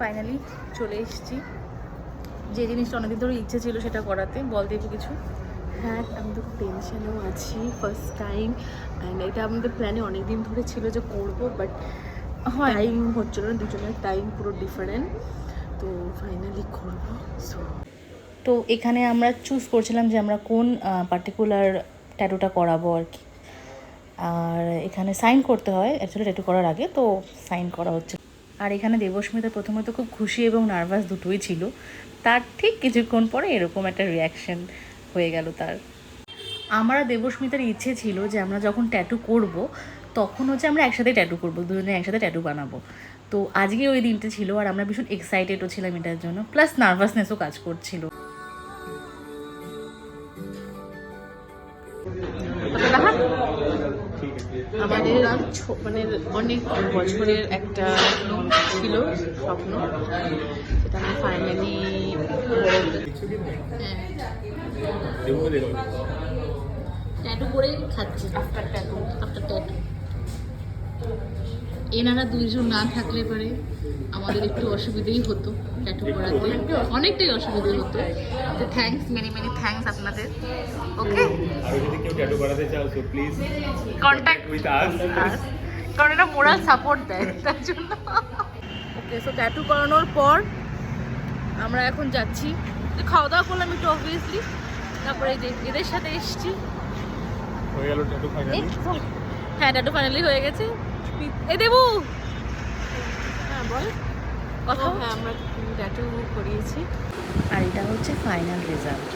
Finally চলে এসেছি, যে জিনিসটা অনেকদিন ধরে ইচ্ছে ছিল সেটা করাতে। বল দেবো কিছু? হ্যাঁ, আমি তো খুব টেনশনেও আছি, ফার্স্ট টাইম। অ্যান্ড এটা আমাদের প্ল্যানে অনেক দিন ধরে ছিল যে করবো, বাট টাইম হচ্ছিল না, দুজনের টাইম পুরো ডিফারেন্ট। তো ফাইনালি করবো। সো তো এখানে আমরা চুজ করছিলাম যে আমরা কোন পার্টিকুলার ট্যাটুটা করাবো আর কি। আর এখানে সাইন করতে হয় অ্যাকচুয়ালি ট্যাটু করার আগে, তো সাইন করা হচ্ছে। আর এখানে দেবস্মিতা প্রথমে তো খুব খুশি এবং নার্ভাস দুটোই ছিল, তার ঠিক কিছুক্ষণ পরে এরকম একটা রিয়াকশন হয়ে গেল তার। আমার আর দেবস্মিতার ইচ্ছে ছিল যে আমরা যখন ট্যাটু করব তখন হচ্ছে আমরা একসাথে ট্যাটু করবো, দুজনে একসাথে ট্যাটু বানাবো। তো আজকে ওই দিনটা ছিল আর আমরা ভীষণ এক্সাইটেডও ছিলাম এটার জন্য, প্লাস নার্ভাসনেসও কাজ করছিল। আমাদের মানে অনেক বছরের একটা ছিল স্বপ্ন, সেটা আমি ফাইনালি ট্যাটু করে খাচ্ছি আফটার ট্যাটু। এনারা দুইজন না থাকলে পরে আমাদের একটু অসুবিধেই হতো ট্যাটু করাতে, অনেকটাই অসুবিধে হতো। তো থ্যাঙ্কস, মেনি থ্যাঙ্কস আপনাদের। ওকে, আর যদি কেউ ট্যাটু করাতে চাও তো প্লিজ কন্ট্যাক্ট উইথ আস। কারণ এটা মোরাল সাপোর্ট দেয় তার জন্য। ওকে, সো ট্যাটু করানোর পর আমরা এখন যাচ্ছি, খাওয়া দাওয়া করলাম একটু অবভিয়াসলি, তারপরে এদের সাথে এসছি। হয়ে গেল ট্যাটু ফাইনালি। হ্যাঁ, ট্যাটু ফাইনালি হয়ে গেছে। এ দেবু, হ্যাঁ বল কথা। হ্যাঁ, আমরা ট্যাটু করিয়েছি। আর এটা হচ্ছে ফাইনাল রেজাল্ট।